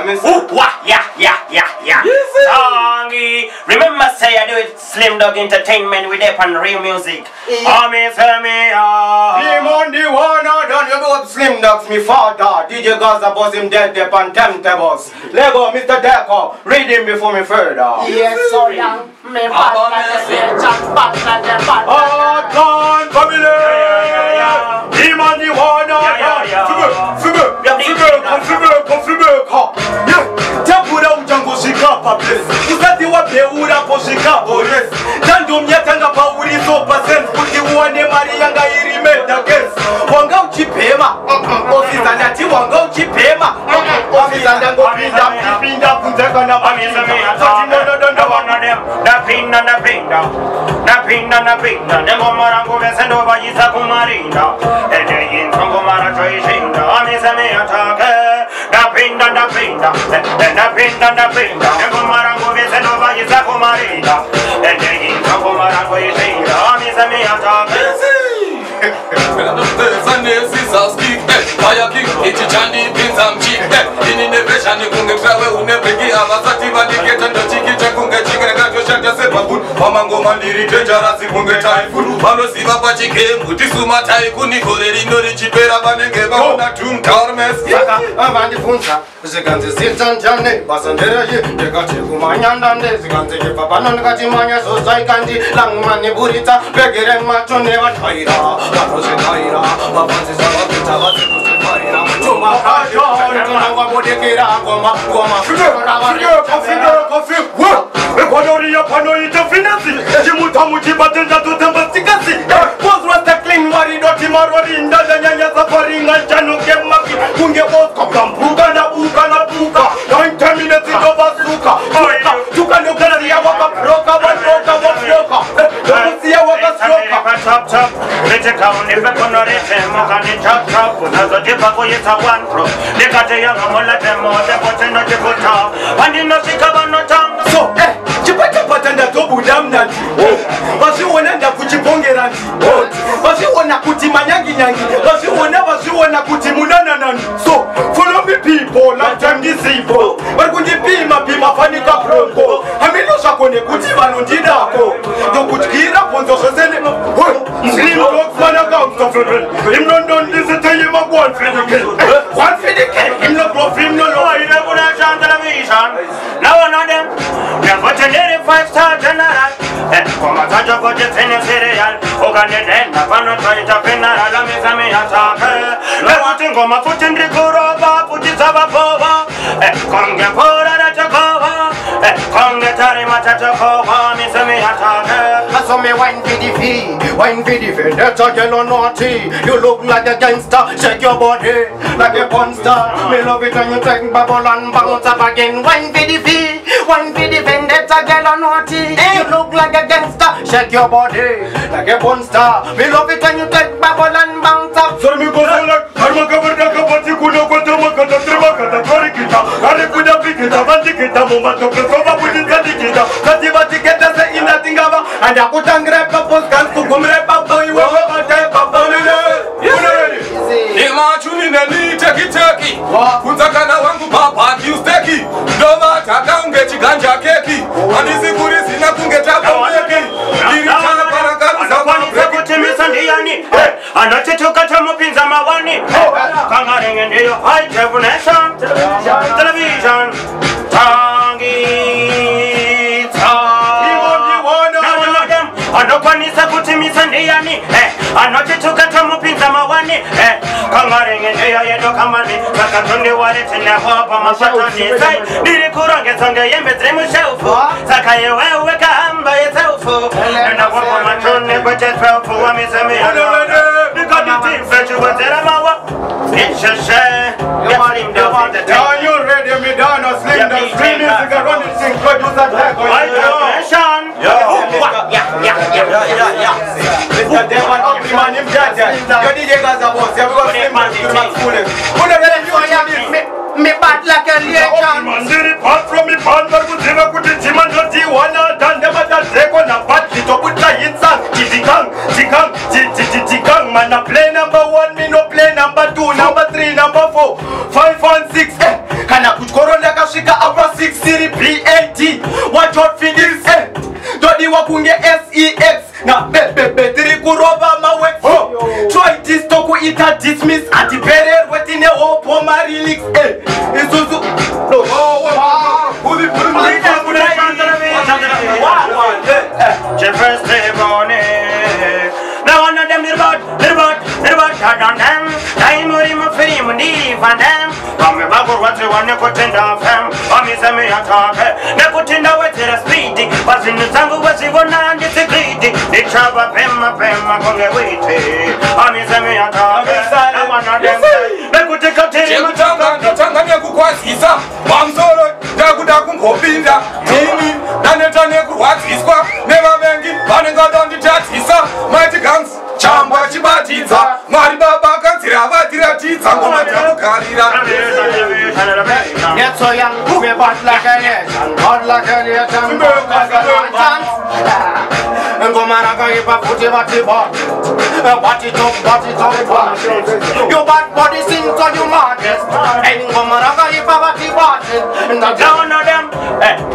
miss. Yeah. Songy. Remember, say I do it Slim Dog Entertainment with up on real music. Me say me Slim on the one, done you go Slim Dogs, me father. DJ Gaza boss him dead upon temptables. Lego, Mr. Deco, read him before me further. Yes, so young. Me bad like a jump back like a bad. Oh, God, family. Him on the one, usati wabeura pozvikabhores tandomyatanga pauri sopercent kuti uone mari yanga iri medages wanga uchibhema ofisa ndati wanga uchibhema ofisa ndangopinda kunze kana napinda nengoma rangu vese ndovayisa kumarinda edeyinzo ngoma rachoishinda amisemeyatake napinda nengoma rangu vese ndovayisa kumarinda edeyinzo ngoma rachoishinda amisemeyatake Fire kick, it's a chandy, pins and cheek. In innovation, you can travel, never give a sativa, get and the chicken, chicken, and go shut yourself. Mamango Mandiri, dangerous, you can get time food. Malosiva Pachike, Mutisuma Taikuni, Corino, Chipera, Banega, Tomb Tormes, Avandifunza, the guns is in Jane, Basandera, the Gachikumanian, the guns of Papanan Gatimania, so Saikandi, Langmani Burita, Begger and Macho never Taira, Taira, Papas is Chop, let's go on the back on the chop, another Jipako is a one pro. They got a young one like them, or the button of the foot top, and in the sick of no tongue. So, Chipaka button the double damn that. But you want to put your pongeran. But you want to put him a yangi, but you want to put him on. So, follow me, people, like time disabled. But when you be my Fanica Bronco, I mean, no Shakone, Kutiva, no Didako. Don't put Gira on the Slim Dogs, man, account of him. Don't listen to him of one for the kill. One for the kill. Him not go film no law. You never watch on television. Now one of them. They're watching 5-star general. Come on, touch up for the tennis cereal. Organic, Napano, Toyota, Penara, Lamizami, Ataka. They're watching Goma, putting the Kurova, put it over over. Conga Pora, Chakova. Conga Tarima, Chakova, Missami, Ataka. I saw me wine for the fee, that's a yellow naughty. You look like a gangster, shake your body like a porn star. Me love it when you take bubble and bounce up again. Wine for the fee, that's a yellow naughty. You look like a gangster, shake your body like a porn star. Me love it when you take bubble and bounce up. So me go like Karma Kavarda Kapati Kuno Kotama Kata Trimakata Torikita, Arikuda Pikita, Vantikita, Momato Kosova, which is Katikita, Kativa Tiketa, in that thing and I put on grab a post to come rap up to you over time. Imachuni nani turkey. Kutakana wangu papa kiusteki. Doma takaunge chiganja keki. Anisi kurisi na kungeta keki. Irichana parakani Anapani feko timisa ndiyani. Anachetuka chamupinza mawani. Kangaringe ndiyo high definition television. Anokwanisa kutimisa ndiyani anochituka tomupinza mawani kangaringe ndeyo yedo kamani sakatonde waretinehwapa mashatani sai ndiri kurongeza ngeyembe dziri mushelfu saka yewewe kahamba yeseufu nenakwapa matone kwete 12 wamisemiano ndikaditimfechiwedzera mawa isheshe you ready, me down, no slim down, stream music, I run it, sing, producer, tag, Mr. Devon, up the man, him judge, your DJ Gaza boss, yeah, we got slim man to my school. Who the hell is me bad like a legend. Man, did it part from me, pan, but we never could it, him and not the one, done, never done, take on a bad, it up with the hits, Tikang, man, I play number 1, me no play number 2, number 3, number 4, 5 and 6, kana kuchikoro ndakasvika apa 6 siri B80 what for this todiwa kunge sex na bebebe tiri kurova mawe try this to kuita dismiss atipererwe tine hopo marilix isuzu now one of them they're about them time or him free money van them come back or what you want to put in the fam I'm is a me attack na put in the way to the speed was in the tango was you gonna and it's a greedy they chaba pema come wait I'm is a me attack I one of them na put the cocktail tanga kukwazisa mamsoro ndakuda kungopinda tini danetane kurwadziswa nevavengi vanenge vandonditatsisa mighty gangs chamba chibatidza mwari baba akanzira vatiratidza ngoma dzamugarira Get so young, we bought like a nation, bought like a nation, bought like a nation. Ngoma rakaipa futi vati bought it up. You bad body sings on your market. And ngoma rakaipa vati bought it. Down on them,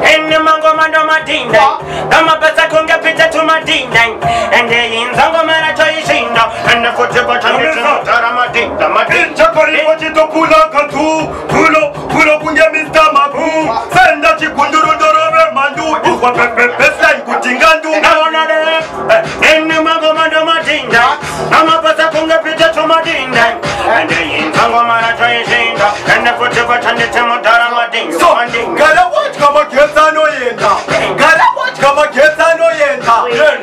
in the mango mando madina. Dama pesa kunga pita to madina. And they in zango mana choy shinda. And the foot of a champion madina. Madina chapari what it to pull up pulo kunja Mr. Mabu. Send that you kunduru doro mandu. Is what best like kutingandu. Now on them, in the mango mando madina. Dama pesa kunga pita to madina. And they in zango mana choy shinda. And the foot of a champion madina. So, gotta watch kama kesa no yenda. Gotta watch kama kesa no yenda.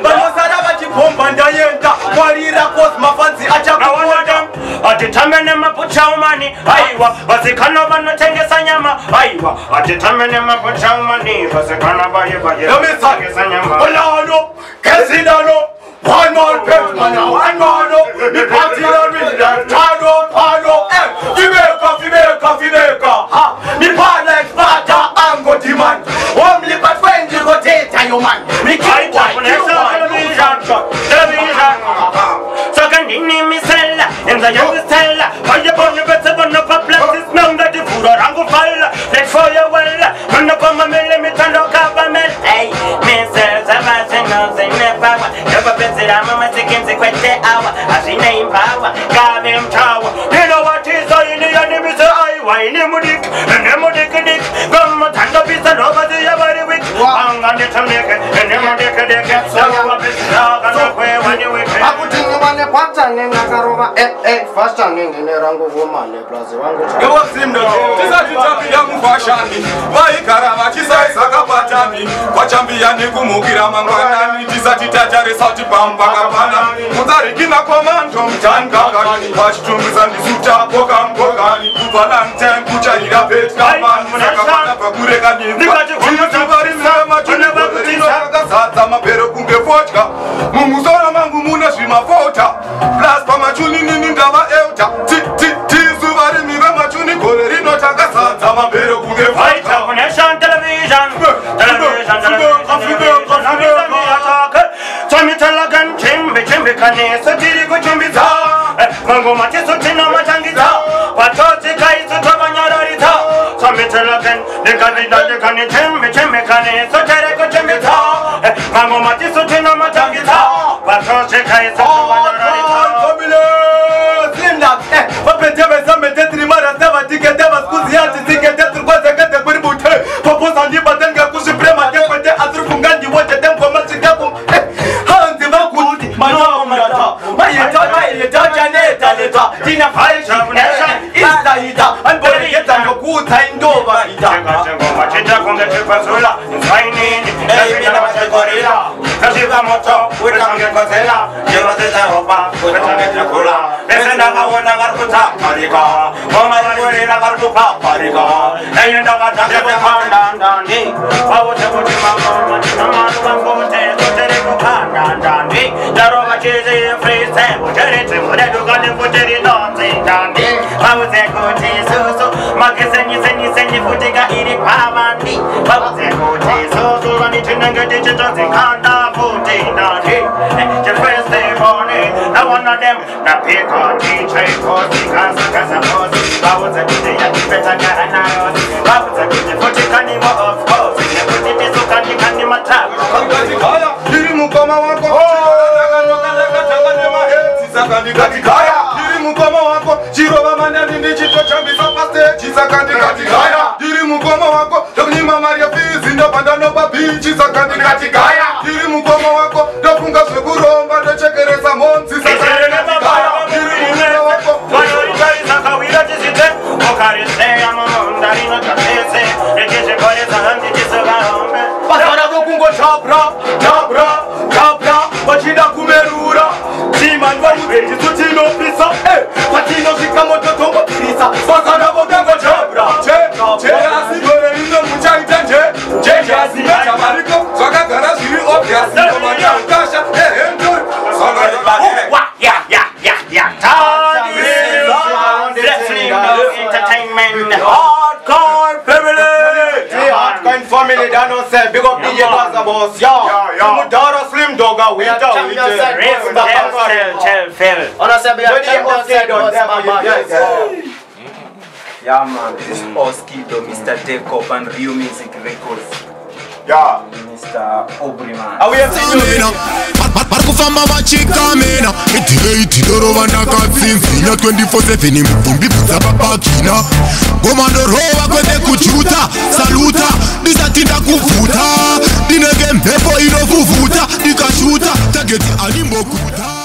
Banosara vachipomba ndayenda. Kwarira kos mafanzi acha kuona. Atitamene mapucha umani. Aiwa, basikana vanotengesa nyama. Aiwa, atitamene mapucha umani. Basikana baye. Tengesa nyama. Olano, kesidano. One more pet man, one more. The party on me, pano. Fibeka. Ha, me part like Sparta, I'm got the man. Only but friends you go take your man. Me keep television. So can you name me Sella? In the youngest Stella. Why you born the better one of a place? Now that the food or angle fire. Let's fire well. Run up on my millimeter no government. Hey, Mrs. Avacinos in the power. Never visit, I'm a Mexican sequence hour. I see name power. Got him tower. You know what is all in the enemy? Why Nemudik and Nemudik Dick? Come on, Tanga Pizza over the every week. Hang on the Tamaka and Nemudik Dick. So I'm a way when you wake up. I put in the one pattern in Nakarova, first and in the Rango woman, plus the one. You was in the young fashion. Why Karamachi Sakapatami? Wachambia Nikumukira Mangana, Tisatita Resati Pambakapana, Mutarikina Commando, Tanka, watch Tumbs and the Suta, Pokam, Pokani, Kupalan, Kucha, Pet, Kaman, Pakureka, Pero Kunge Vodka, Mumuzora Mangumuna Shima Vota, Plus Pamachuni Nindava Elta, Tizuvari Miva Machuni, Colerino Takasa, Tamapero Kunge Vodka, Nation Television, Tommy Talagan, Chimbi Kane, Satirico Chimbiza, Mango Matiso Tina Matangita, Patosi Kaisu Tamanarita, Tommy Talagan, the Kane, Chimbi Kane, Satirico Chimbiza, Mango Matiso Tina Matangita, Patosi Kaisu Tamanarita. Slim that, but the devil is a meditating mother, never ticket, never school, the artist, ticket, that's what I get the good boot. Propose on you, but then go to Suprema, get with the other Pungan, you want them for Mexico. How the Vakuti, my home, my Tina Fire, Ista, and Boy, get on your good time over. I was a good Send futika iri pamani babuze kuti sozulwa nitinenge tichitozi kanda futi nani your first day morning na one of them na pick on DJ kozi kasa kozi babuze kuti yakipeta gara nayo babuze kuti futika ni more of course ne kuti tizuka nikani matabu Katikaya diri mukoma wako Katikaya diri mukoma wako Chiroba mandani ndichito chambisa paste Katikaya diri mukoma wako Doknima Maria Fizi ndo pandano babichi Katikaya diri mukoma wako Dofunga sekuromba ndo chekereza monzi Katikaya diri mukoma wako Mayori saka wira jisite Okari se amamunda rino katese Rekeshe kore zahandi jisoga hombe Pasara dokungo tabra Bachida kumerura Siman wa uti tutino pisa Patino shikamoto tombo pirisa Pasara dokungo tabra Asigore ino mucha itanje Jeje asimecha mariko Swaka gara shiri opya Sino manya ukasha Enjoy Swaka entertainment Hardcore family Hardcore family that no say Big up DJ Gaza boss Mudara Slim Dogga winter Chill Ona say be a champion Yeah man, this is Oskido, Mr. Jacob and Real Music Records. Yeah Mr. Obriman. Are we have seen you? Barikufamba vachikamena idoro vandakatsinzina 24/7 muvumbi bvudza papakina ngomandorova kwete kujuta saluta ndisati ndakuvhuta ndinenge mhepo inovhuvhuta ndikashuta tageti animbokuta